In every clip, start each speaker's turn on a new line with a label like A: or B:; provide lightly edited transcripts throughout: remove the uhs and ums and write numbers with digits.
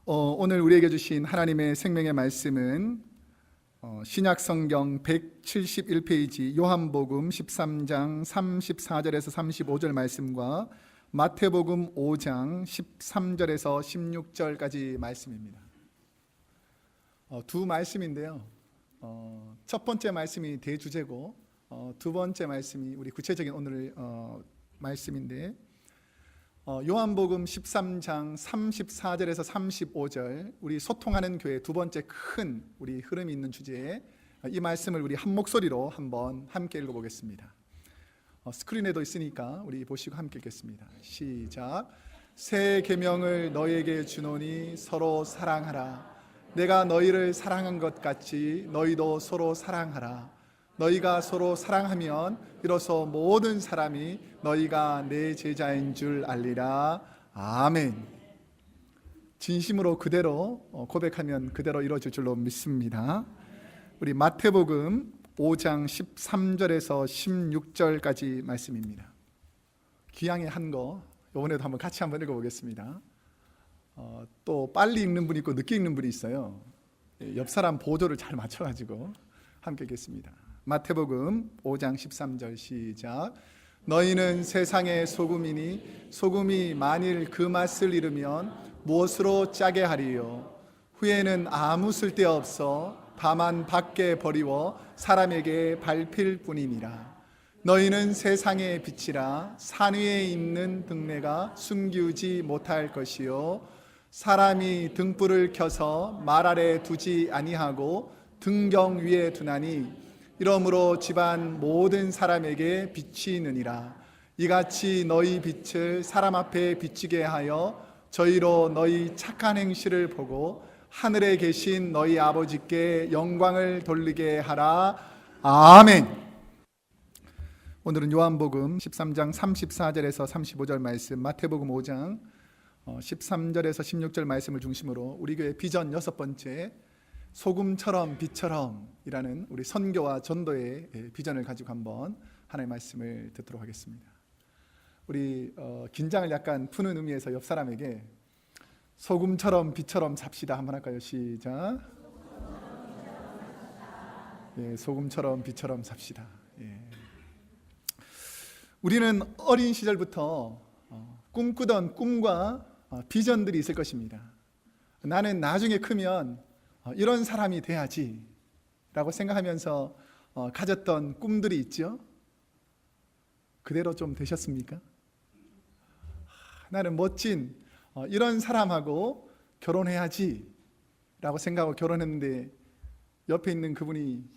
A: 오늘 우리에게 주신 하나님의 생명의 말씀은 신약성경 171페이지 요한복음 13장 34절에서 35절 말씀과 마태복음 5장 13절에서 16절까지 말씀입니다. 두 말씀인데요. 첫 번째 말씀이 대주제고 두 번째 말씀이 우리 구체적인 오늘 말씀인데, 요한복음 13장 34절에서 35절 우리 소통하는 교회 두 번째 큰 우리 흐름이 있는 주제에 이 말씀을 우리 한 목소리로 한번 함께 읽어보겠습니다. 스크린에도 있으니까 우리 보시고 함께 읽겠습니다. 시작. 새 계명을 너희에게 주노니 서로 사랑하라. 내가 너희를 사랑한 것 같이 너희도 서로 사랑하라. 너희가 서로 사랑하면 비로소 모든 사람이 너희가 내 제자인 줄 알리라. 아멘. 진심으로 그대로 고백하면 그대로 이루어질 줄로 믿습니다. 우리 마태복음 5장 13절에서 16절까지 말씀입니다. 기양의 한 거 이번에도 한번 같이 한번 읽어보겠습니다. 또 빨리 읽는 분이 있고 늦게 읽는 분이 있어요. 옆 사람 보조를 잘 맞춰가지고 함께 읽겠습니다. 마태복음 5장 13절 시작. 너희는 세상의 소금이니 소금이 만일 그 맛을 잃으면 무엇으로 짜게 하리요? 후에는 아무 쓸데없어 다만 밖에 버리워 사람에게 밟힐 뿐이니라. 너희는 세상의 빛이라. 산 위에 있는 등대가 숨기우지 못할 것이요 사람이 등불을 켜서 말 아래 두지 아니하고 등경 위에 두나니 이러므로 집안 모든 사람에게 비치느니라. 이같이 너희 빛을 사람 앞에 비치게 하여 저희로 너희 착한 행실을 보고 하늘에 계신 너희 아버지께 영광을 돌리게 하라. 아멘. 오늘은 요한복음 13장 34절에서 35절 말씀, 마태복음 5장 13절에서 16절 말씀을 중심으로 우리 교회 비전 6번째 소금처럼 빛처럼 이라는 우리 선교와 전도의 비전을 가지고 한번 하나님의 말씀을 듣도록 하겠습니다. 우리 긴장을 약간 푸는 의미에서 옆 사람에게 소금처럼 빛처럼 삽시다 한번 할까요? 시작. 예, 소금처럼 빛처럼 삽시다. 예. 우리는 어린 시절부터 꿈꾸던 꿈과 비전들이 있을 것입니다. 나는 나중에 크면 이런 사람이 돼야지 라고 생각하면서 가졌던 꿈들이 있죠. 그대로 좀 되셨습니까? 나는 멋진 이런 사람하고 결혼해야지 라고 생각하고 결혼했는데 옆에 있는 그분이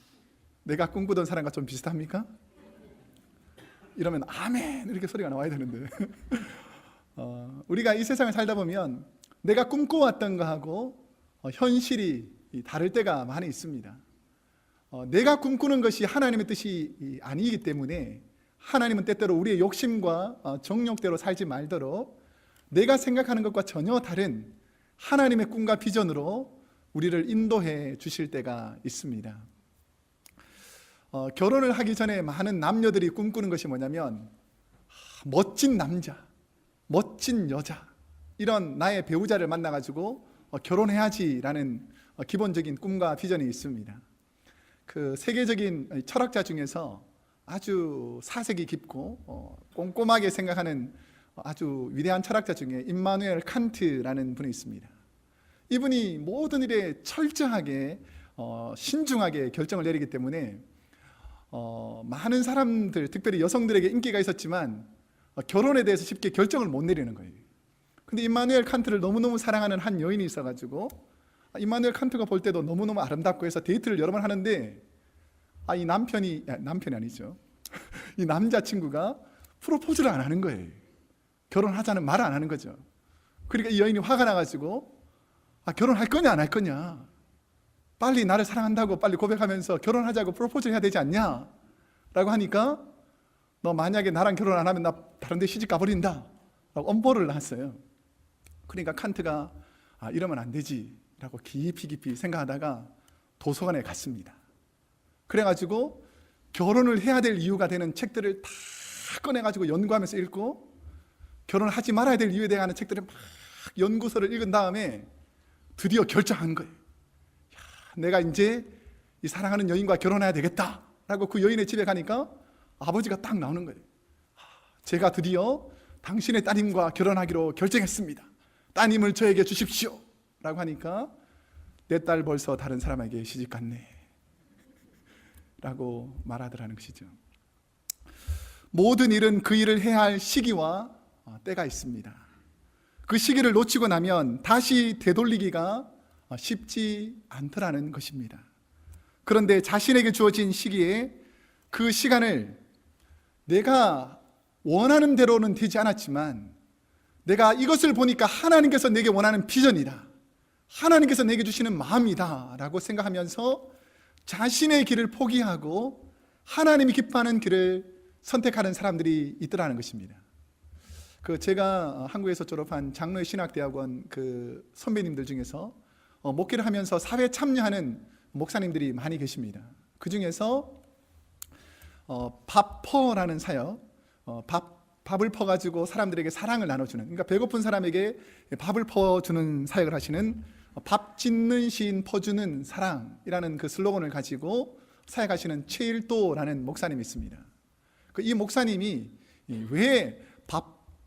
A: 내가 꿈꾸던 사람과 좀 비슷합니까? 이러면 아멘 이렇게 소리가 나와야 되는데 우리가 이 세상을 살다 보면 내가 꿈꿔왔던 거하고 현실이 다를 때가 많이 있습니다. 내가 꿈꾸는 것이 하나님의 뜻이 아니기 때문에 하나님은 때때로 우리의 욕심과 정욕대로 살지 말도록 내가 생각하는 것과 전혀 다른 하나님의 꿈과 비전으로 우리를 인도해 주실 때가 있습니다. 결혼을 하기 전에 많은 남녀들이 꿈꾸는 것이 뭐냐면 멋진 남자, 멋진 여자, 이런 나의 배우자를 만나가지고 결혼해야지라는 기본적인 꿈과 비전이 있습니다. 그 세계적인 철학자 중에서 아주 사색이 깊고 꼼꼼하게 생각하는 아주 위대한 철학자 중에 임마누엘 칸트라는 분이 있습니다. 이분이 모든 일에 철저하게 신중하게 결정을 내리기 때문에 많은 사람들, 특별히 여성들에게 인기가 있었지만 결혼에 대해서 쉽게 결정을 못 내리는 거예요. 근데 임마누엘 칸트를 너무너무 사랑하는 한 여인이 있어가지고 임마누엘 칸트가 볼 때도 너무너무 아름답고 해서 데이트를 여러 번 하는데 이 남편이 아니죠. 이 남자친구가 프로포즈를 안 하는 거예요. 결혼하자는 말을 안 하는 거죠. 그러니까 이 여인이 화가 나가지고 결혼할 거냐 안 할 거냐, 빨리 나를 사랑한다고 빨리 고백하면서 결혼하자고 프로포즈를 해야 되지 않냐 라고 하니까 너 만약에 나랑 결혼 안 하면 나 다른 데 시집 가버린다 라고 엄포를 놨어요. 그러니까 칸트가 이러면 안 되지 라고 깊이 생각하다가 도서관에 갔습니다. 그래가지고 결혼을 해야 될 이유가 되는 책들을 다 꺼내가지고 연구하면서 읽고 결혼을 하지 말아야 될 이유에 대한 책들을 막 연구서를 읽은 다음에 드디어 결정한 거예요. 내가 이제 이 사랑하는 여인과 결혼해야 되겠다라고 그 여인의 집에 가니까 아버지가 딱 나오는 거예요. 제가 드디어 당신의 따님과 결혼하기로 결정했습니다. 따님을 저에게 주십시오 라고 하니까 내 딸 벌써 다른 사람에게 시집갔네 라고 말하더라는 것이죠. 모든 일은 그 일을 해야 할 시기와 때가 있습니다. 그 시기를 놓치고 나면 다시 되돌리기가 쉽지 않더라는 것입니다. 그런데 자신에게 주어진 시기에 그 시간을 내가 원하는 대로는 되지 않았지만 내가 이것을 보니까 하나님께서 내게 원하는 비전이다, 하나님께서 내게 주시는 마음이다 라고 생각하면서 자신의 길을 포기하고 하나님이 기뻐하는 길을 선택하는 사람들이 있더라는 것입니다. 제가 한국에서 졸업한 장로의 신학대학원 그 선배님들 중에서 목회를 하면서 사회에 참여하는 목사님들이 많이 계십니다. 그 중에서 밥퍼라는 사역, 밥을 퍼가지고 사람들에게 사랑을 나눠주는, 그러니까 배고픈 사람에게 밥을 퍼주는 사역을 하시는 밥 짓는 시인 퍼주는 사랑이라는 그 슬로건을 가지고 사역하시는 최일도라는 목사님이 있습니다. 이 목사님이 왜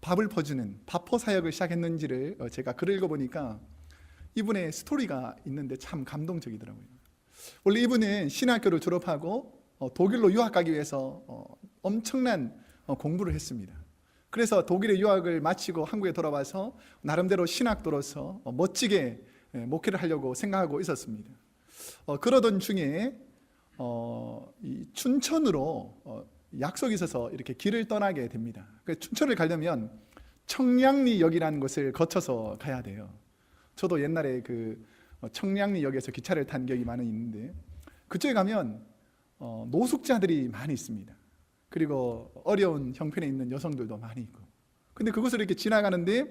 A: 밥을 퍼주는 밥퍼 사역을 시작했는지를 제가 글을 읽어보니까 이분의 스토리가 있는데 참 감동적이더라고요. 원래 이분은 신학교를 졸업하고 독일로 유학 가기 위해서 엄청난 공부를 했습니다. 그래서 독일의 유학을 마치고 한국에 돌아와서 나름대로 신학도로서 멋지게 목회를 하려고 생각하고 있었습니다. 그러던 중에 이 춘천으로 약속이 있어서 이렇게 길을 떠나게 됩니다. 춘천을 가려면 청량리역이라는 곳을 거쳐서 가야 돼요. 저도 옛날에 그 청량리역에서 기차를 탄 기억이 많이 있는데 그쪽에 가면 노숙자들이 많이 있습니다. 그리고 어려운 형편에 있는 여성들도 많이 있고, 근데 그곳을 이렇게 지나가는데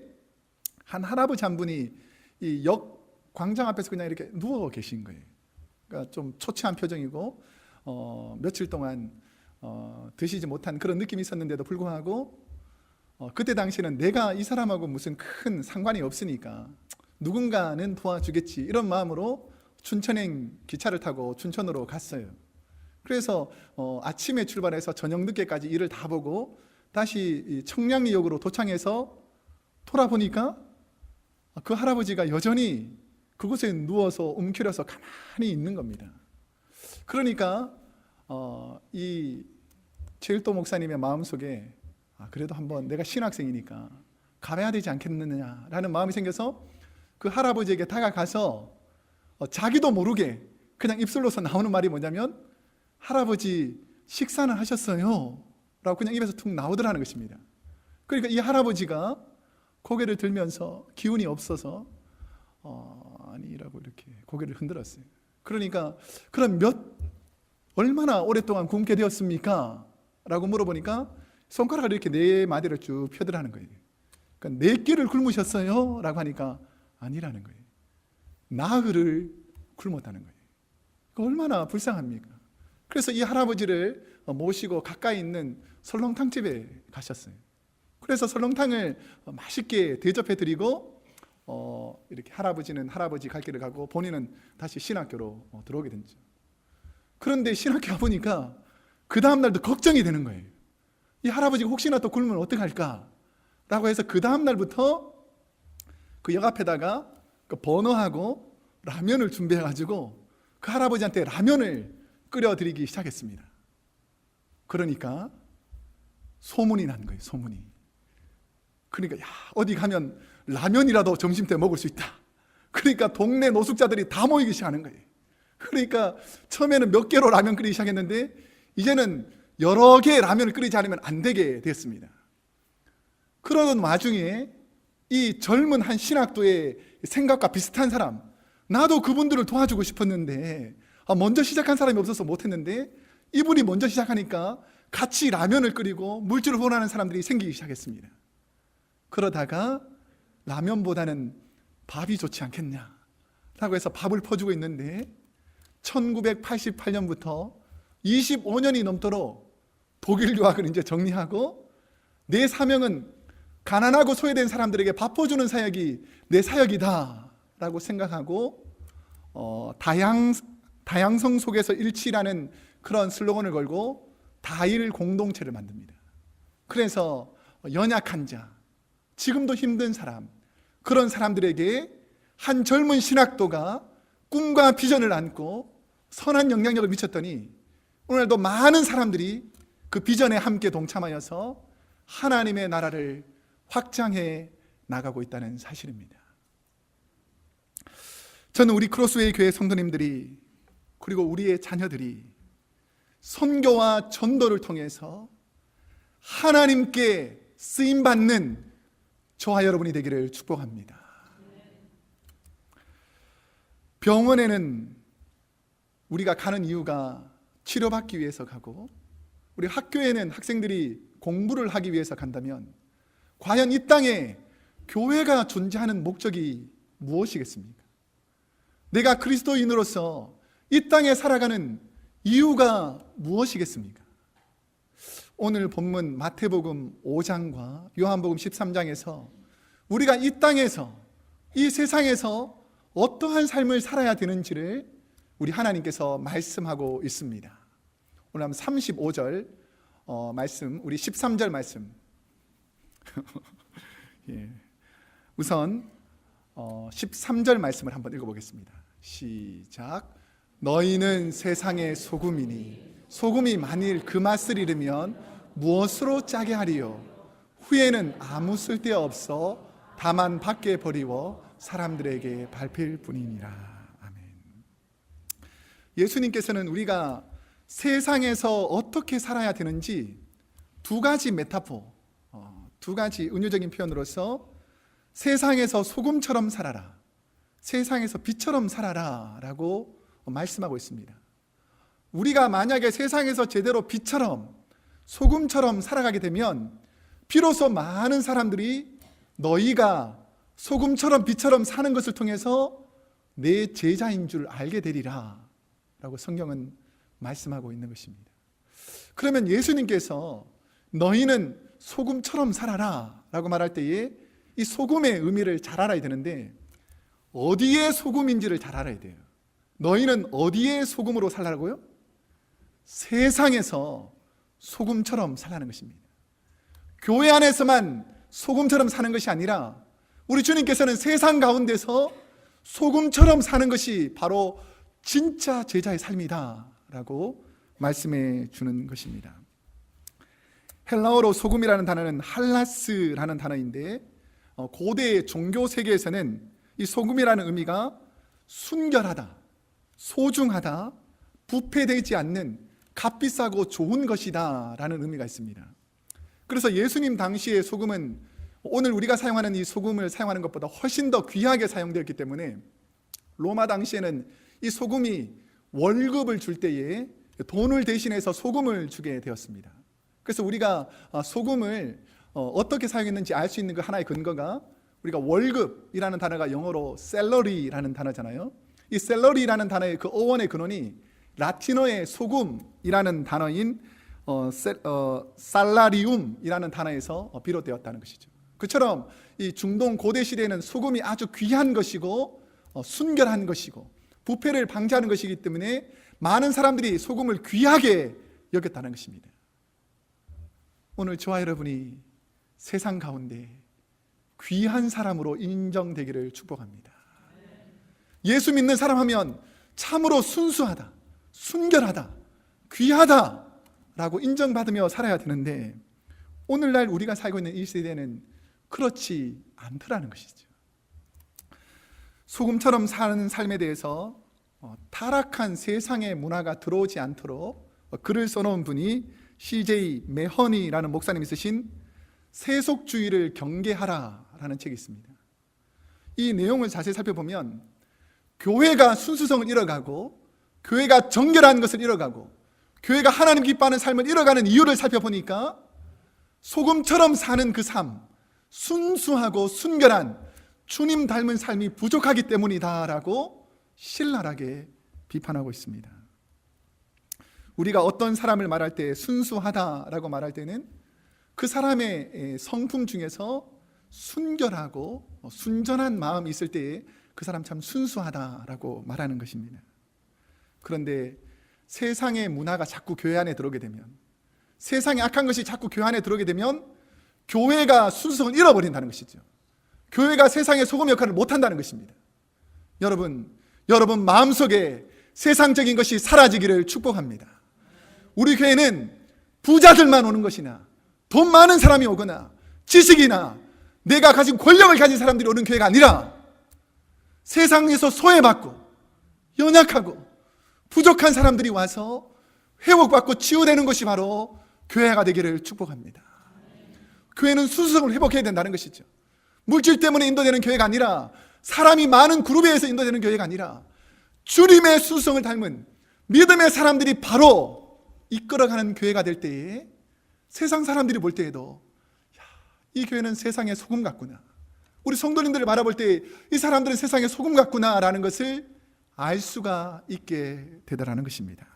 A: 한 할아버지 한 분이 이 역 광장 앞에서 그냥 이렇게 누워 계신 거예요. 그러니까 좀 초췌한 표정이고 며칠 동안 드시지 못한 그런 느낌이 있었는데도 불구하고 그때 당시에는 내가 이 사람하고 무슨 큰 상관이 없으니까 누군가는 도와주겠지 이런 마음으로 춘천행 기차를 타고 춘천으로 갔어요. 그래서 아침에 출발해서 저녁 늦게까지 일을 다 보고 다시 청량리역으로 도착해서 돌아보니까 그 할아버지가 여전히 그곳에 누워서 움켜려서 가만히 있는 겁니다. 그러니까 이 최일도 목사님의 마음속에 그래도 한번 내가 신학생이니까 가봐야 되지 않겠느냐라는 마음이 생겨서 그 할아버지에게 다가가서 자기도 모르게 그냥 입술로서 나오는 말이 뭐냐면 할아버지 식사는 하셨어요? 라고 그냥 입에서 툭 나오더라는 것입니다. 그러니까 이 할아버지가 고개를 들면서 기운이 없어서 아니라고 이렇게 고개를 흔들었어요. 그러니까 그럼 얼마나 오랫동안 굶게 되었습니까? 라고 물어보니까 손가락을 이렇게 네 마디를 쭉 펴더라는 거예요. 그러니까 4끼를 굶으셨어요? 라고 하니까 아니라는 거예요. 나흘을 굶었다는 거예요. 얼마나 불쌍합니까? 그래서 이 할아버지를 모시고 가까이 있는 설렁탕집에 가셨어요. 그래서 설렁탕을 맛있게 대접해 드리고 이렇게 할아버지는 할아버지 갈 길을 가고 본인은 다시 신학교로 들어오게 됐죠. 그런데 신학교 가보니까 그 다음날도 걱정이 되는 거예요. 이 할아버지가 혹시나 또 굶으면 어떡할까 라고 해서 그 다음날부터 그 역 앞에다가 그 버너하고 라면을 준비해가지고 그 할아버지한테 라면을 끓여드리기 시작했습니다. 그러니까 소문이 난 거예요. 소문이. 그러니까 어디 가면 라면이라도 점심때 먹을 수 있다. 그러니까 동네 노숙자들이 다 모이기 시작하는 거예요. 그러니까 처음에는 몇 개로 라면 끓이기 시작했는데 이제는 여러 개의 라면을 끓이지 않으면 안 되게 됐습니다. 그러던 와중에 이 젊은 한 신학도의 생각과 비슷한 사람, 나도 그분들을 도와주고 싶었는데 먼저 시작한 사람이 없어서 못했는데 이분이 먼저 시작하니까 같이 라면을 끓이고 물질을 후원하는 사람들이 생기기 시작했습니다. 그러다가 라면보다는 밥이 좋지 않겠냐 라고 해서 밥을 퍼주고 있는데 1988년부터 25년이 넘도록 독일 유학을 이제 정리하고 내 사명은 가난하고 소외된 사람들에게 밥 퍼주는 사역이 내 사역이다 라고 생각하고 다양성 속에서 일치라는 그런 슬로건을 걸고 다일 공동체를 만듭니다. 그래서 연약한 자, 지금도 힘든 사람, 그런 사람들에게 한 젊은 신학도가 꿈과 비전을 안고 선한 영향력을 미쳤더니 오늘도 많은 사람들이 그 비전에 함께 동참하여서 하나님의 나라를 확장해 나가고 있다는 사실입니다. 저는 우리 크로스웨이 교회 성도님들이 그리고 우리의 자녀들이 선교와 전도를 통해서 하나님께 쓰임받는 저와 여러분이 되기를 축복합니다. 병원에는 우리가 가는 이유가 치료받기 위해서 가고, 우리 학교에는 학생들이 공부를 하기 위해서 간다면 과연 이 땅에 교회가 존재하는 목적이 무엇이겠습니까? 내가 그리스도인으로서 이 땅에 살아가는 이유가 무엇이겠습니까? 오늘 본문 마태복음 5장과 요한복음 13장에서 우리가 이 땅에서, 이 세상에서 어떠한 삶을 살아야 되는지를 우리 하나님께서 말씀하고 있습니다. 오늘 한번 35절 말씀, 우리 13절 말씀 예. 우선 13절 말씀을 한번 읽어보겠습니다. 시작. 너희는 세상의 소금이니 소금이 만일 그 맛을 잃으면 무엇으로 짜게 하리요? 후에는 아무 쓸데없어 다만 밖에 버리워 사람들에게 밟힐 뿐이니라. 아멘. 예수님께서는 우리가 세상에서 어떻게 살아야 되는지 두 가지 메타포, 두 가지 은유적인 표현으로서 세상에서 소금처럼 살아라, 세상에서 빛처럼 살아라 라고 말씀하고 있습니다. 우리가 만약에 세상에서 제대로 빛처럼 소금처럼 살아가게 되면 비로소 많은 사람들이 너희가 소금처럼 빛처럼 사는 것을 통해서 내 제자인 줄 알게 되리라 라고 성경은 말씀하고 있는 것입니다. 그러면 예수님께서 너희는 소금처럼 살아라 라고 말할 때에 이 소금의 의미를 잘 알아야 되는데, 어디에 소금인지를 잘 알아야 돼요. 너희는 어디에 소금으로 살라고요? 세상에서 소금처럼 살라는 것입니다. 교회 안에서만 소금처럼 사는 것이 아니라 우리 주님께서는 세상 가운데서 소금처럼 사는 것이 바로 진짜 제자의 삶이다 라고 말씀해 주는 것입니다. 헬라어로 소금이라는 단어는 할라스라는 단어인데, 고대 종교 세계에서는 이 소금이라는 의미가 순결하다, 소중하다, 부패되지 않는 값비싸고 좋은 것이다 라는 의미가 있습니다. 그래서 예수님 당시의 소금은 오늘 우리가 사용하는 이 소금을 사용하는 것보다 훨씬 더 귀하게 사용되었기 때문에 로마 당시에는 이 소금이 월급을 줄 때에 돈을 대신해서 소금을 주게 되었습니다. 그래서 우리가 소금을 어떻게 사용했는지 알 수 있는 그 하나의 근거가, 우리가 월급이라는 단어가 영어로 셀러리라는 단어잖아요. 이 셀러리라는 단어의 그 어원의 근원이 라틴어의 소금이라는 단어인 살라리움이라는 단어에서 비롯되었다는 것이죠. 그처럼 이 중동 고대 시대에는 소금이 아주 귀한 것이고 순결한 것이고 부패를 방지하는 것이기 때문에 많은 사람들이 소금을 귀하게 여겼다는 것입니다. 오늘 저와 여러분이 세상 가운데 귀한 사람으로 인정되기를 축복합니다. 예수 믿는 사람 하면 참으로 순수하다, 순결하다, 귀하다 라고 인정받으며 살아야 되는데, 오늘날 우리가 살고 있는 이 시대는 그렇지 않더라는 것이죠. 소금처럼 사는 삶에 대해서 타락한 세상의 문화가 들어오지 않도록 글을 써놓은 분이 CJ 메허니라는 목사님이 쓰신 세속주의를 경계하라라는 책이 있습니다. 이 내용을 자세히 살펴보면 교회가 순수성을 잃어가고, 교회가 정결한 것을 잃어가고, 교회가 하나님 기뻐하는 삶을 잃어가는 이유를 살펴보니까 소금처럼 사는 그 삶, 순수하고 순결한 주님 닮은 삶이 부족하기 때문이다라고 신랄하게 비판하고 있습니다. 우리가 어떤 사람을 말할 때 순수하다라고 말할 때는 그 사람의 성품 중에서 순결하고 순전한 마음이 있을 때에 그 사람 참 순수하다라고 말하는 것입니다. 그런데 세상의 문화가 자꾸 교회 안에 들어오게 되면, 세상의 악한 것이 자꾸 교회 안에 들어오게 되면 교회가 순수성을 잃어버린다는 것이죠. 교회가 세상의 소금 역할을 못한다는 것입니다. 여러분 마음속에 세상적인 것이 사라지기를 축복합니다. 우리 교회는 부자들만 오는 것이나 돈 많은 사람이 오거나 지식이나 내가 가진 권력을 가진 사람들이 오는 교회가 아니라 세상에서 소외받고 연약하고 부족한 사람들이 와서 회복받고 치유되는 것이 바로 교회가 되기를 축복합니다. 교회는 순수성을 회복해야 된다는 것이죠. 물질 때문에 인도되는 교회가 아니라, 사람이 많은 그룹에 의해서 인도되는 교회가 아니라, 주님의 순수성을 닮은 믿음의 사람들이 바로 이끌어가는 교회가 될 때에 세상 사람들이 볼 때에도 이 교회는 세상의 소금 같구나, 우리 성도님들을 바라볼 때 이 사람들은 세상의 소금 같구나 라는 것을 알 수가 있게 되더라는 것입니다.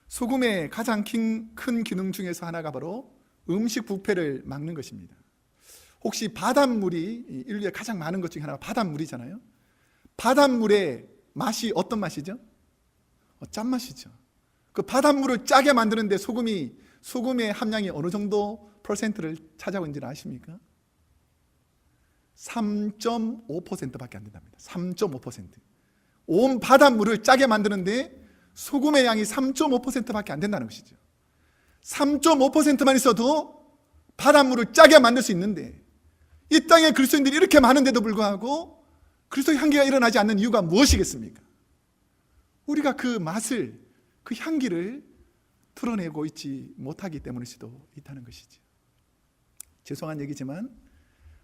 A: 소금의 가장 큰 기능 중에서 하나가 바로 음식 부패를 막는 것입니다. 혹시 바닷물이 인류에 가장 많은 것 중에 하나가 바닷물이잖아요. 바닷물의 맛이 어떤 맛이죠? 짠맛이죠. 그 바닷물을 짜게 만드는데 소금의 함량이 어느 정도 퍼센트를 차지하고 있는지는 아십니까? 3.5%밖에 안 된답니다. 3.5%. 온 바닷물을 짜게 만드는데 소금의 양이 3.5%밖에 안 된다는 것이죠. 3.5%만 있어도 바닷물을 짜게 만들 수 있는데, 이 땅에 그리스도인들이 이렇게 많은데도 불구하고 그리스도의 향기가 일어나지 않는 이유가 무엇이겠습니까? 우리가 그 맛을, 그 향기를 드러내고 있지 못하기 때문일 수도 있다는 것이죠. 죄송한 얘기지만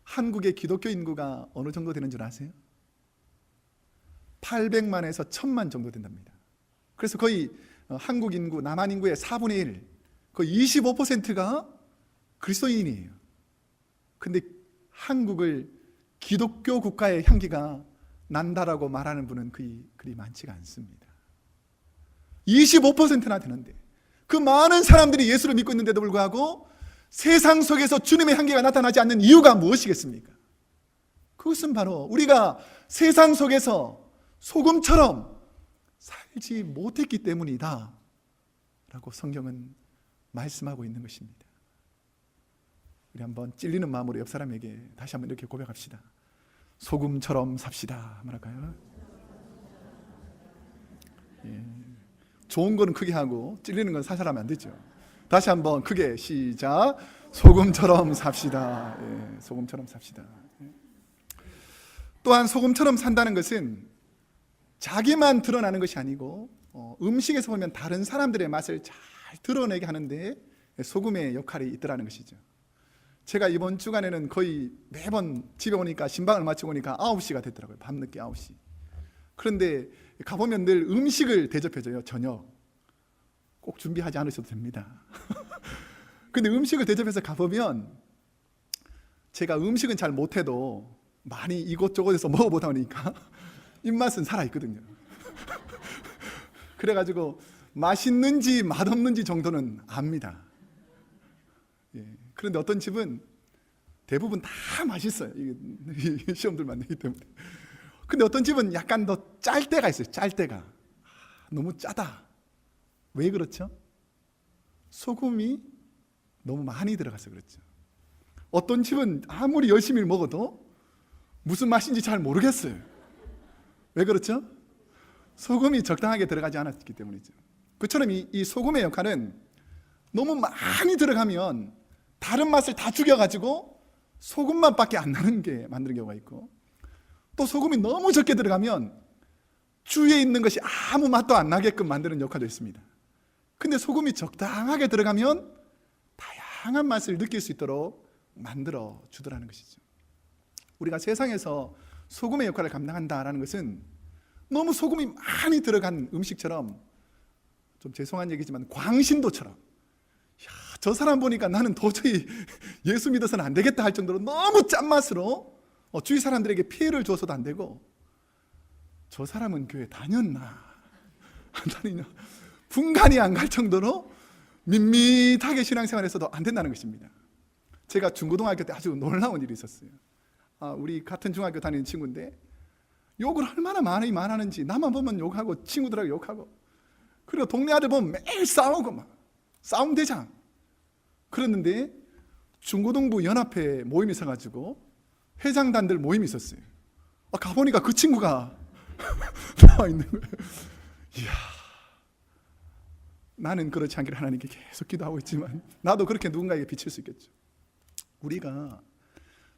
A: 한국의 기독교 인구가 어느 정도 되는 줄 아세요? 800만에서 1000만 정도 된답니다. 그래서 거의 한국 인구, 남한 인구의 4분의 1, 거의 25%가 그리스도인이에요. 근데 한국을 기독교 국가의 향기가 난다라고 말하는 분은 그리 많지가 않습니다. 25%나 되는데, 그 많은 사람들이 예수를 믿고 있는데도 불구하고 세상 속에서 주님의 향기가 나타나지 않는 이유가 무엇이겠습니까? 그것은 바로 우리가 세상 속에서 소금처럼 살지 못했기 때문이다 라고 성경은 말씀하고 있는 것입니다. 우리 한번 찔리는 마음으로 옆 사람에게 다시 한번 이렇게 고백합시다. 소금처럼 삽시다. 말할까요? 예. 좋은 거는 크게 하고 찔리는 건 살살 하면 안 되죠. 다시 한번 크게 시작. 소금처럼 삽시다. 예, 소금처럼 삽시다. 예. 또한 소금처럼 산다는 것은 자기만 드러나는 것이 아니고 음식에서 보면 다른 사람들의 맛을 잘 드러내게 하는데 소금의 역할이 있더라는 것이죠. 제가 이번 주간에는 거의 매번 집에 오니까, 신방을 마치고 오니까 9시가 됐더라고요. 밤늦게 9시. 그런데 가보면 늘 음식을 대접해줘요. 저녁 꼭 준비하지 않으셔도 됩니다. 근데 음식을 대접해서 가보면, 제가 음식은 잘 못해도 많이 이곳저곳에서 먹어보다 보니까 입맛은 살아있거든요. 그래가지고 맛있는지 맛없는지 정도는 압니다. 예. 그런데 어떤 집은 대부분 다 맛있어요. 이게 시험들만 내기 때문에. 근데 어떤 집은 약간 더 짤 때가 있어요. 짤 때가. 너무 짜다. 왜 그렇죠? 소금이 너무 많이 들어가서 그렇죠. 어떤 집은 아무리 열심히 먹어도 무슨 맛인지 잘 모르겠어요. 왜 그렇죠? 소금이 적당하게 들어가지 않았기 때문이죠. 그처럼 이 소금의 역할은 너무 많이 들어가면 다른 맛을 다 죽여가지고 소금맛밖에 안 나는 게 만드는 경우가 있고, 또 소금이 너무 적게 들어가면 주위에 있는 것이 아무 맛도 안 나게끔 만드는 역할도 있습니다. 근데 소금이 적당하게 들어가면 다양한 맛을 느낄 수 있도록 만들어 주더라는 것이죠. 우리가 세상에서 소금의 역할을 감당한다라는 것은 너무 소금이 많이 들어간 음식처럼, 좀 죄송한 얘기지만 광신도처럼, 저 사람 보니까 나는 도저히 예수 믿어서는 안 되겠다 할 정도로 너무 짠맛으로 주위 사람들에게 피해를 줘서도 안 되고, 저 사람은 교회 다녔나 안 다니냐 분간이 안 갈 정도로 밋밋하게 신앙생활에서도 안 된다는 것입니다. 제가 중고등학교 때 아주 놀라운 일이 있었어요. 우리 같은 중학교 다니는 친구인데 욕을 얼마나 많이 하는지, 나만 보면 욕하고 친구들하고 욕하고, 그리고 동네 아들 보면 매일 싸우고 막 싸움대장. 그랬는데 중고등부 연합회 모임이 있어가지고 회장단들 모임이 있었어요. 가보니까 그 친구가 나와 있는 거예요. 이야, 나는 그렇지 않기를 하나님께 계속 기도하고 있지만 나도 그렇게 누군가에게 비칠 수 있겠죠. 우리가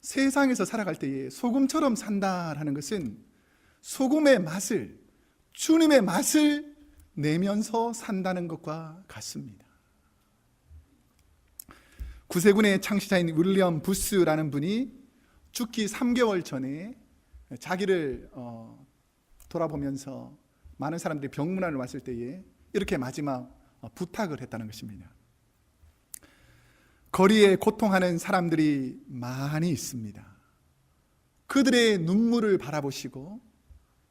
A: 세상에서 살아갈 때에 소금처럼 산다라는 것은 소금의 맛을, 주님의 맛을 내면서 산다는 것과 같습니다. 구세군의 창시자인 윌리엄 부스라는 분이 죽기 3개월 전에 자기를 돌아보면서 많은 사람들이 병문안을 왔을 때에 이렇게 마지막 부탁을 했다는 것입니다. 거리에 고통하는 사람들이 많이 있습니다. 그들의 눈물을 바라보시고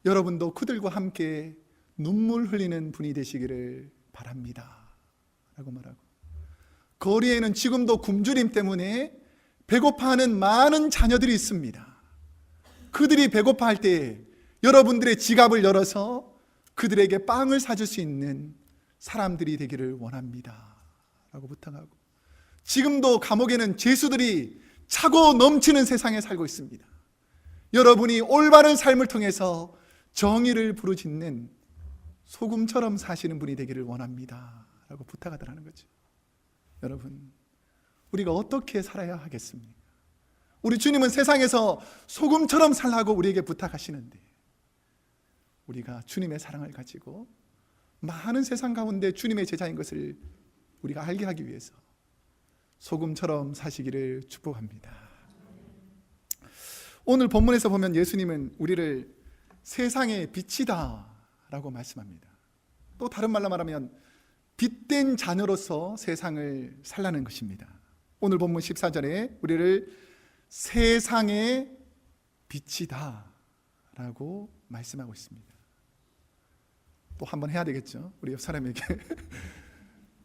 A: 여러분도 그들과 함께 눈물 흘리는 분이 되시기를 바랍니다 라고 말하고, 거리에는 지금도 굶주림 때문에 배고파하는 많은 자녀들이 있습니다. 그들이 배고파할 때 여러분들의 지갑을 열어서 그들에게 빵을 사줄 수 있는 사람들이 되기를 원합니다 라고 부탁하고, 지금도 감옥에는 죄수들이 차고 넘치는 세상에 살고 있습니다. 여러분이 올바른 삶을 통해서 정의를 부르짖는 소금처럼 사시는 분이 되기를 원합니다 라고 부탁하더라는 거죠. 여러분, 우리가 어떻게 살아야 하겠습니까? 우리 주님은 세상에서 소금처럼 살라고 우리에게 부탁하시는데, 우리가 주님의 사랑을 가지고 많은 세상 가운데 주님의 제자인 것을 우리가 알게 하기 위해서 소금처럼 사시기를 축복합니다. 오늘 본문에서 보면 예수님은 우리를 세상의 빛이다 라고 말씀합니다. 또 다른 말로 말하면 빛된 자녀로서 세상을 살라는 것입니다. 오늘 본문 14절에 우리를 세상의 빛이다 라고 말씀하고 있습니다. 또 한번 해야 되겠죠. 우리 옆 사람에게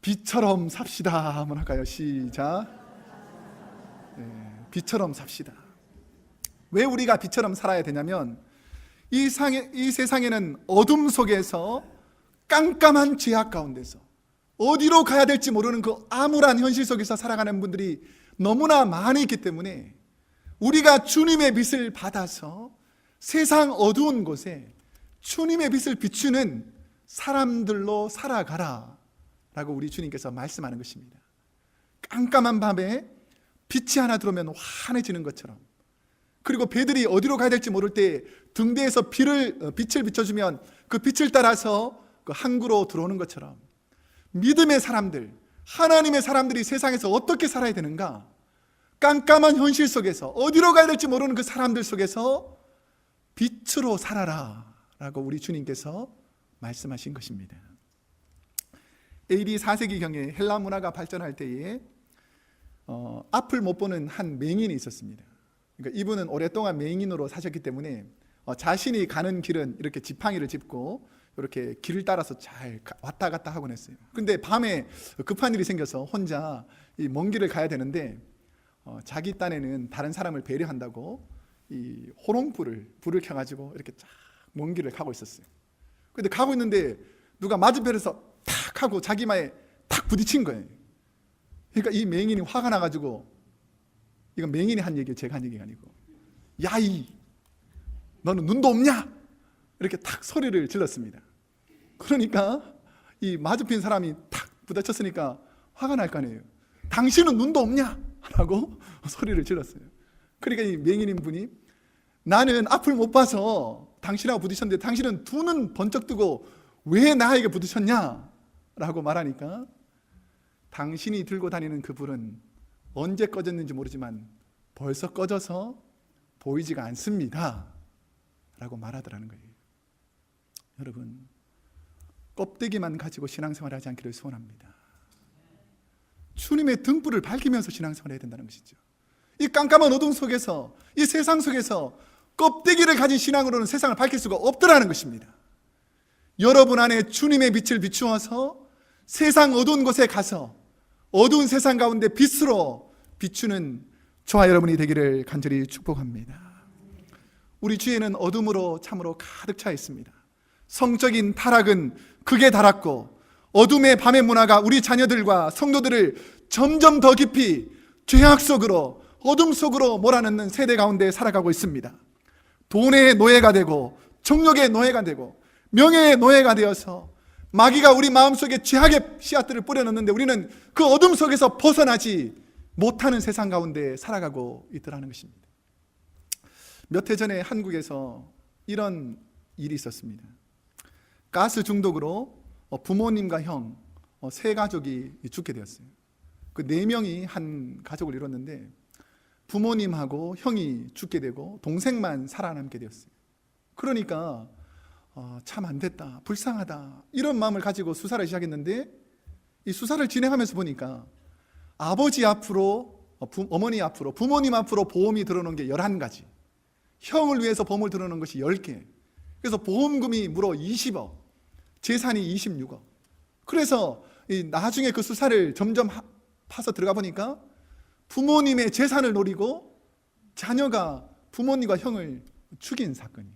A: 빛처럼 삽시다 한번 할까요? 시작. 네, 빛처럼 삽시다. 왜 우리가 빛처럼 살아야 되냐면 이 세상에는 어둠 속에서 깜깜한 죄악 가운데서 어디로 가야 될지 모르는 그 암울한 현실 속에서 살아가는 분들이 너무나 많이 있기 때문에 우리가 주님의 빛을 받아서 세상 어두운 곳에 주님의 빛을 비추는 사람들로 살아가라 라고 우리 주님께서 말씀하는 것입니다. 깜깜한 밤에 빛이 하나 들어오면 환해지는 것처럼, 그리고 배들이 어디로 가야 될지 모를 때 등대에서 빛을 비춰주면 그 빛을 따라서 그 항구로 들어오는 것처럼, 믿음의 사람들, 하나님의 사람들이 세상에서 어떻게 살아야 되는가? 깜깜한 현실 속에서 어디로 가야 될지 모르는 그 사람들 속에서 빛으로 살아라 라고 우리 주님께서 말씀하신 것입니다. AD 4세기경에 헬라 문화가 발전할 때에 앞을 못 보는 한 맹인이 있었습니다. 그러니까 이분은 오랫동안 맹인으로 사셨기 때문에 자신이 가는 길은 이렇게 지팡이를 짚고 이렇게 길을 따라서 잘 왔다 갔다 하곤 했어요. 근데 밤에 급한 일이 생겨서 혼자 이 먼 길을 가야 되는데 자기 딴에는 다른 사람을 배려한다고 이 불을 켜가지고 이렇게 쫙 먼 길을 가고 있었어요. 근데 가고 있는데 누가 맞은편에서 탁 하고 자기 마에 탁 부딪힌 거예요. 그러니까 이 맹인이 화가 나가지고, 이건 맹인이 한 얘기예요, 제가 한 얘기가 아니고, 야이 너는 눈도 없냐? 이렇게 탁 소리를 질렀습니다. 그러니까 이 맞은편 사람이 탁 부딪혔으니까 화가 날 거 아니에요. 당신은 눈도 없냐? 라고 소리를 질렀어요. 그러니까 이 맹인인 분이, 나는 앞을 못 봐서 당신하고 부딪혔는데 당신은 두 눈 번쩍 뜨고 왜 나에게 부딪혔냐? 라고 말하니까, 당신이 들고 다니는 그 불은 언제 꺼졌는지 모르지만 벌써 꺼져서 보이지가 않습니다 라고 말하더라는 거예요. 여러분, 껍데기만 가지고 신앙생활을 하지 않기를 소원합니다. 주님의 등불을 밝히면서 신앙생활을 해야 된다는 것이죠. 이 깜깜한 어둠 속에서, 이 세상 속에서 껍데기를 가진 신앙으로는 세상을 밝힐 수가 없더라는 것입니다. 여러분 안에 주님의 빛을 비추어서 세상 어두운 곳에 가서 어두운 세상 가운데 빛으로 비추는 저와 여러분이 되기를 간절히 축복합니다. 우리 주위에는 어둠으로 참으로 가득 차 있습니다. 성적인 타락은 극에 달았고 어둠의 밤의 문화가 우리 자녀들과 성도들을 점점 더 깊이 죄악 속으로, 어둠 속으로 몰아넣는 세대 가운데 살아가고 있습니다. 돈의 노예가 되고 정욕의 노예가 되고 명예의 노예가 되어서 마귀가 우리 마음속에 죄악의 씨앗들을 뿌려넣는데 우리는 그 어둠 속에서 벗어나지 못하는 세상 가운데 살아가고 있더라는 것입니다. 몇 해 전에 한국에서 이런 일이 있었습니다. 가스 중독으로 부모님과 형 세 가족이 죽게 되었어요. 그 4명이 한 가족을 이뤘는데 부모님하고 형이 죽게 되고 동생만 살아남게 되었어요. 그러니까 참 안 됐다, 불쌍하다, 이런 마음을 가지고 수사를 시작했는데 이 수사를 진행하면서 보니까 아버지 앞으로, 어머니 앞으로, 부모님 앞으로 보험이 들어놓은 게 11가지, 형을 위해서 보험을 들어놓은 것이 10개, 그래서 보험금이 무려 20억, 재산이 26억. 그래서 나중에 그 수사를 점점 파서 들어가 보니까 부모님의 재산을 노리고 자녀가 부모님과 형을 죽인 사건이에요.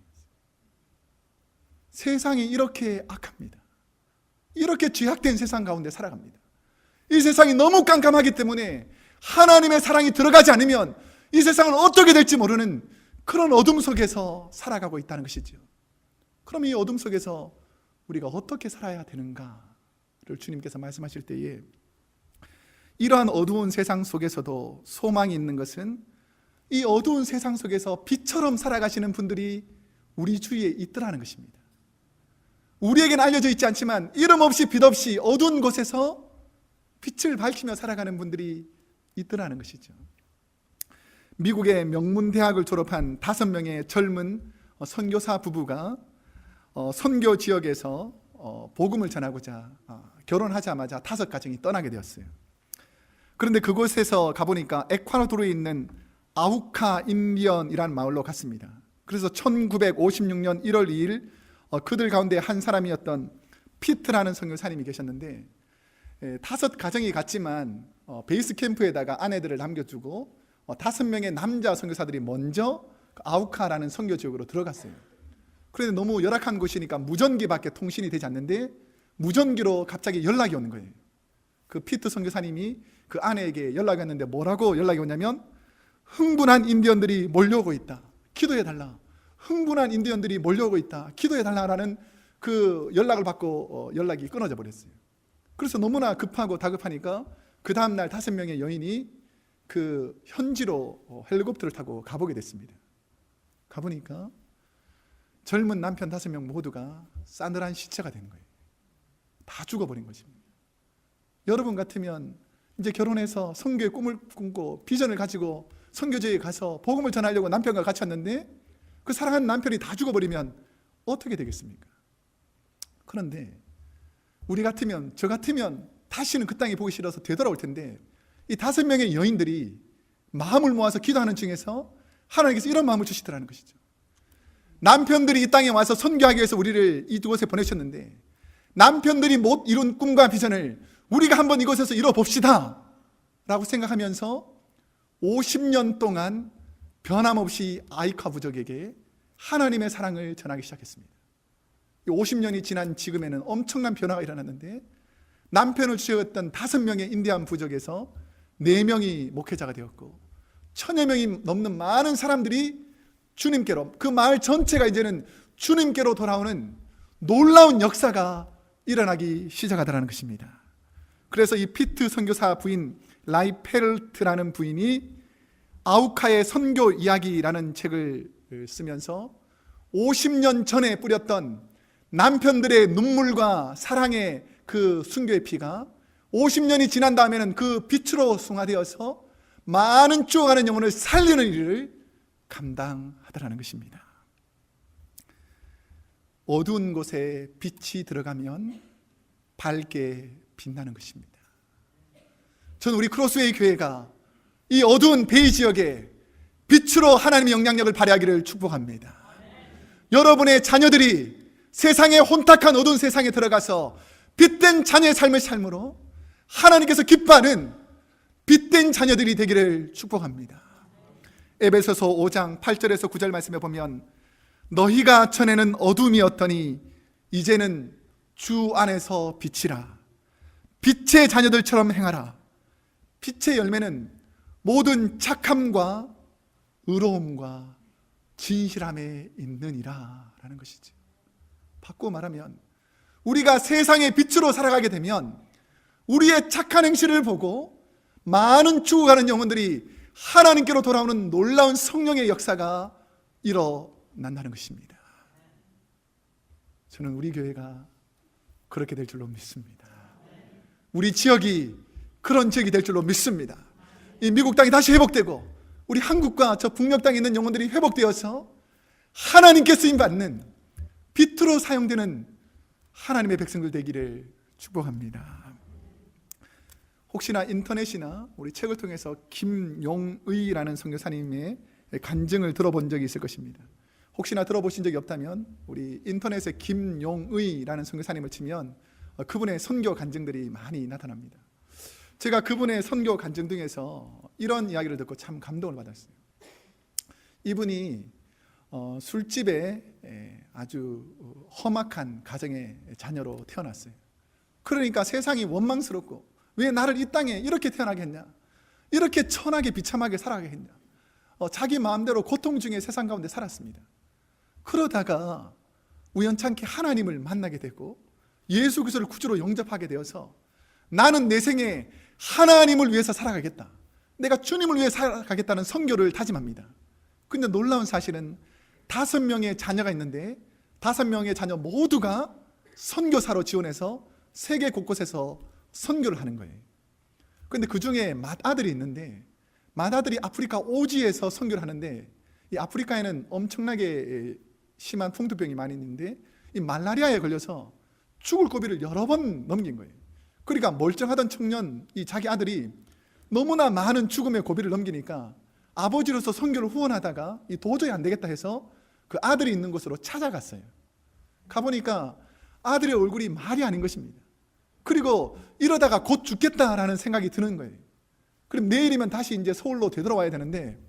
A: 세상이 이렇게 악합니다. 이렇게 죄악된 세상 가운데 살아갑니다. 이 세상이 너무 깜깜하기 때문에 하나님의 사랑이 들어가지 않으면 이 세상은 어떻게 될지 모르는 그런 어둠 속에서 살아가고 있다는 것이죠. 그럼 이 어둠 속에서 우리가 어떻게 살아야 되는가를 주님께서 말씀하실 때에 이러한 어두운 세상 속에서도 소망이 있는 것은 이 어두운 세상 속에서 빛처럼 살아가시는 분들이 우리 주위에 있더라는 것입니다. 우리에게는 알려져 있지 않지만 이름 없이 빛 없이 어두운 곳에서 빛을 밝히며 살아가는 분들이 있더라는 것이죠. 미국의 명문대학을 졸업한 5명의 젊은 선교사 부부가 선교 지역에서 복음을 전하고자 결혼하자마자 5가정이 떠나게 되었어요. 그런데 그곳에서 가보니까 에콰도르에 있는 아우카 인디언이라는 마을로 갔습니다. 그래서 1956년 1월 2일 그들 가운데 한 사람이었던 피트라는 선교사님이 계셨는데 5가정이 갔지만 베이스 캠프에다가 아내들을 남겨두고 5명의 남자 선교사들이 먼저 아우카라는 선교 지역으로 들어갔어요. 그런데 너무 열악한 곳이니까 무전기밖에 통신이 되지 않는데 무전기로 갑자기 연락이 오는 거예요. 그 피트 선교사님이 그 아내에게 연락이 왔는데 뭐라고 연락이 오냐면 흥분한 인디언들이 몰려오고 있다, 기도해달라. 흥분한 인디언들이 몰려오고 있다, 기도해달라라는 그 연락을 받고 연락이 끊어져 버렸어요. 그래서 너무나 급하고 다급하니까 그 다음날 5명의 여인이 그 현지로 헬리콥터를 타고 가보게 됐습니다. 가보니까 젊은 남편 5명 모두가 싸늘한 시체가 된 거예요. 다 죽어버린 것입니다. 여러분 같으면 이제 결혼해서 선교의 꿈을 꾸고 비전을 가지고 선교지에 가서 복음을 전하려고 남편과 같이 왔는데 그 사랑하는 남편이 다 죽어버리면 어떻게 되겠습니까? 그런데 우리 같으면, 저 같으면 다시는 그 땅에 보기 싫어서 되돌아올 텐데 이 5명의 여인들이 마음을 모아서 기도하는 중에서 하나님께서 이런 마음을 주시더라는 것이죠. 남편들이 이 땅에 와서 선교하기 위해서 우리를 이곳에 보내셨는데 남편들이 못 이룬 꿈과 비전을 우리가 한번 이곳에서 이뤄봅시다 라고 생각하면서 50년 동안 변함없이 아이카 부족에게 하나님의 사랑을 전하기 시작했습니다. 50년이 지난 지금에는 엄청난 변화가 일어났는데 남편을 주셨던 5명의 인디안 부족에서 4명이 목회자가 되었고 1000여 명이 넘는 많은 사람들이 주님께로, 그 마을 전체가 이제는 주님께로 돌아오는 놀라운 역사가 일어나기 시작하더라는 것입니다. 그래서 이 피트 선교사 부인 라이펠트라는 부인이 아우카의 선교 이야기라는 책을 쓰면서 50년 전에 뿌렸던 남편들의 눈물과 사랑의 그 순교의 피가 50년이 지난 다음에는 그 빛으로 승화되어서 많은 죽어가는 영혼을 살리는 일을 감당하더라는 것입니다. 어두운 곳에 빛이 들어가면 밝게 빛나는 것입니다. 저는 우리 크로스웨이 교회가 이 어두운 베이 지역에 빛으로 하나님의 영향력을 발휘하기를 축복합니다. 여러분의 자녀들이 세상의 혼탁한 어두운 세상에 들어가서 빛된 자녀의 삶을 삶으로 하나님께서 기뻐하는 빛된 자녀들이 되기를 축복합니다. 에베소서 5장 8절에서 9절 말씀에 보면 너희가 전에는 어둠이었더니 이제는 주 안에서 빛이라. 빛의 자녀들처럼 행하라. 빛의 열매는 모든 착함과 의로움과 진실함에 있느니라 라는 것이지. 바꾸어 말하면 우리가 세상의 빛으로 살아가게 되면 우리의 착한 행실을 보고 많은 죽어가는 영혼들이 하나님께로 돌아오는 놀라운 성령의 역사가 일어난다는 것입니다. 저는 우리 교회가 그렇게 될 줄로 믿습니다. 우리 지역이 그런 지역이 될 줄로 믿습니다. 이 미국 땅이 다시 회복되고 우리 한국과 저 북녘 땅에 있는 영혼들이 회복되어서 하나님께 쓰임받는 빛으로 사용되는 하나님의 백성들 되기를 축복합니다. 혹시나 인터넷이나 우리 책을 통해서 김용의라는 선교사님의 간증을 들어본 적이 있을 것입니다. 혹시나 들어보신 적이 없다면 우리 인터넷에 김용의라는 선교사님을 치면 그분의 선교 간증들이 많이 나타납니다. 제가 그분의 선교 간증 등에서 이런 이야기를 듣고 참 감동을 받았어요. 이분이 술집에 아주 험악한 가정의 자녀로 태어났어요. 그러니까 세상이 원망스럽고 왜 나를 이 땅에 이렇게 태어나게 했냐, 이렇게 천하게 비참하게 살아가게 했냐, 자기 마음대로 고통 중에 세상 가운데 살았습니다. 그러다가 우연찮게 하나님을 만나게 되고 예수 그리스도를 구주로 영접하게 되어서 나는 내 생에 하나님을 위해서 살아가겠다, 내가 주님을 위해 살아가겠다는 선교를 다짐합니다. 근데 놀라운 사실은 5명의 자녀가 있는데 5명의 자녀 모두가 선교사로 지원해서 세계 곳곳에서 선교를 하는 거예요. 그런데 그 중에 맏아들이 있는데 맏아들이 아프리카 오지에서 선교를 하는데 이 아프리카에는 엄청나게 심한 풍토병이 많이 있는데 이 말라리아에 걸려서 죽을 고비를 여러 번 넘긴 거예요. 그러니까 멀쩡하던 청년, 이 자기 아들이 너무나 많은 죽음의 고비를 넘기니까 아버지로서 선교를 후원하다가 이 도저히 안 되겠다 해서 그 아들이 있는 곳으로 찾아갔어요. 가보니까 아들의 얼굴이 말이 아닌 것입니다. 그리고 이러다가 곧 죽겠다라는 생각이 드는 거예요. 그럼 내일이면 다시 이제 서울로 되돌아와야 되는데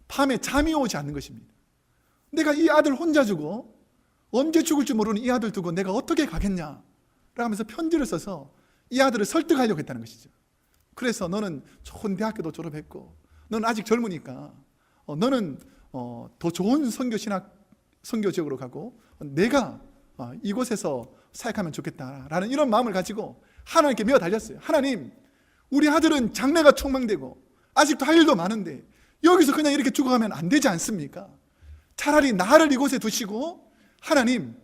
A: 밤에 잠이 오지 않는 것입니다. 내가 이 아들 혼자 주고 언제 죽을지 모르는 이 아들 두고 내가 어떻게 가겠냐 라고 하면서 편지를 써서 이 아들을 설득하려고 했다는 것이죠. 그래서 너는 좋은 대학교도 졸업했고 너는 아직 젊으니까 너는 더 좋은 선교 지역으로 가고 내가 이곳에서 사역하면 좋겠다라는 이런 마음을 가지고 하나님께 메어 달렸어요. 하나님, 우리 아들은 장래가 촉망되고 아직도 할 일도 많은데 여기서 그냥 이렇게 죽어가면 안 되지 않습니까? 차라리 나를 이곳에 두시고 하나님,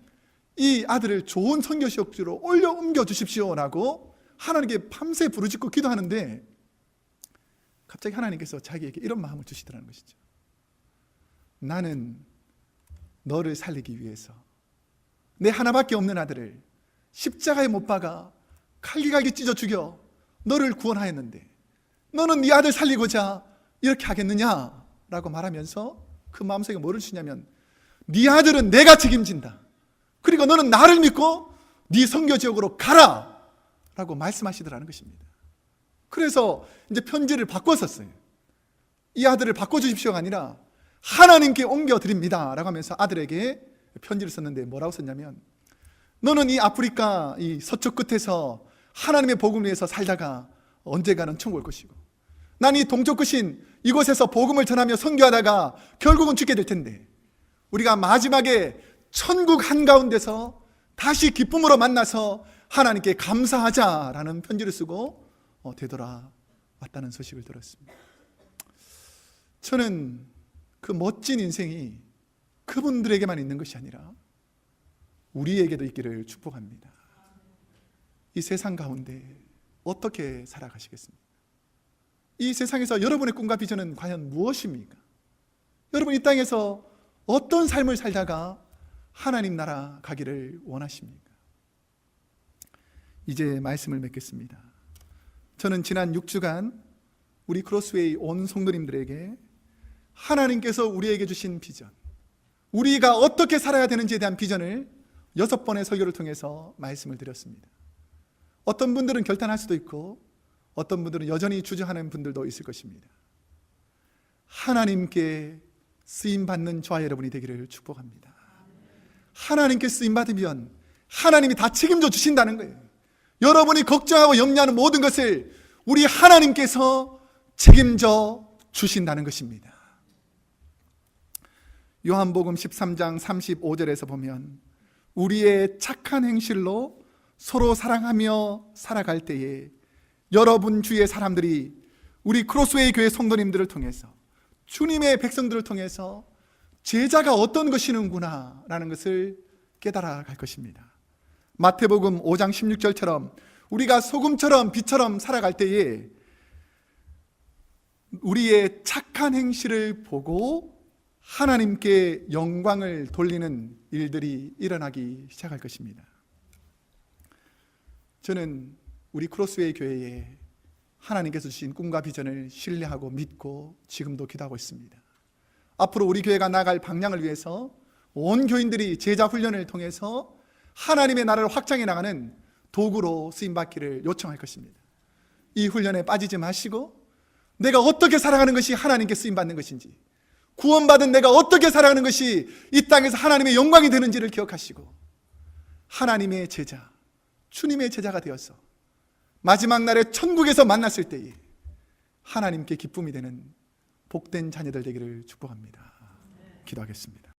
A: 이 아들을 좋은 선교 지역으로 올려 옮겨 주십시오라고 하나님께 밤새 부르짖고 기도하는데 갑자기 하나님께서 자기에게 이런 마음을 주시더라는 것이죠. 나는 너를 살리기 위해서 내 하나밖에 없는 아들을 십자가에 못 박아 칼기갈기 찢어 죽여 너를 구원하였는데 너는 네 아들 살리고자 이렇게 하겠느냐 라고 말하면서 그 마음속에 뭐를 주냐면 네 아들은 내가 책임진다, 그리고 너는 나를 믿고 네 선교 지역으로 가라 라고 말씀하시더라는 것입니다. 그래서 이제 편지를 바꿔 썼어요. 이 아들을 바꿔주십시오가 아니라 하나님께 옮겨드립니다 라고 하면서 아들에게 편지를 썼는데 뭐라고 썼냐면 너는 이 아프리카 이 서쪽 끝에서 하나님의 복음을 위해서 살다가 언젠가는 천국 올 것이고 난 이 동쪽 끝인 이곳에서 복음을 전하며 선교하다가 결국은 죽게 될 텐데 우리가 마지막에 천국 한가운데서 다시 기쁨으로 만나서 하나님께 감사하자라는 편지를 쓰고 되돌아왔다는 소식을 들었습니다. 저는 그 멋진 인생이 그분들에게만 있는 것이 아니라 우리에게도 있기를 축복합니다. 이 세상 가운데 어떻게 살아가시겠습니까? 이 세상에서 여러분의 꿈과 비전은 과연 무엇입니까? 여러분 이 땅에서 어떤 삶을 살다가 하나님 나라 가기를 원하십니까? 이제 말씀을 맺겠습니다. 저는 지난 6주간 우리 크로스웨이 온 성도님들에게 하나님께서 우리에게 주신 비전, 우리가 어떻게 살아야 되는지에 대한 비전을 6번의 설교를 통해서 말씀을 드렸습니다. 어떤 분들은 결단할 수도 있고 어떤 분들은 여전히 주저하는 분들도 있을 것입니다. 하나님께 쓰임받는 저와 여러분이 되기를 축복합니다. 하나님께 쓰임받으면 하나님이 다 책임져 주신다는 거예요. 여러분이 걱정하고 염려하는 모든 것을 우리 하나님께서 책임져 주신다는 것입니다. 요한복음 13장 35절에서 보면 우리의 착한 행실로 서로 사랑하며 살아갈 때에 여러분 주위의 사람들이 우리 크로스웨이 교회 성도님들을 통해서 주님의 백성들을 통해서 제자가 어떤 것이는구나 라는 것을 깨달아갈 것입니다. 마태복음 5장 16절처럼 우리가 소금처럼 빛처럼 살아갈 때에 우리의 착한 행실을 보고 하나님께 영광을 돌리는 일들이 일어나기 시작할 것입니다. 저는 우리 크로스웨이 교회에 하나님께서 주신 꿈과 비전을 신뢰하고 믿고 지금도 기도하고 있습니다. 앞으로 우리 교회가 나갈 방향을 위해서 온 교인들이 제자 훈련을 통해서 하나님의 나라를 확장해 나가는 도구로 쓰임받기를 요청할 것입니다. 이 훈련에 빠지지 마시고 내가 어떻게 살아가는 것이 하나님께 쓰임받는 것인지, 구원받은 내가 어떻게 살아가는 것이 이 땅에서 하나님의 영광이 되는지를 기억하시고 하나님의 제자, 주님의 제자가 되어서 마지막 날에 천국에서 만났을 때에 하나님께 기쁨이 되는 복된 자녀들 되기를 축복합니다. 기도하겠습니다.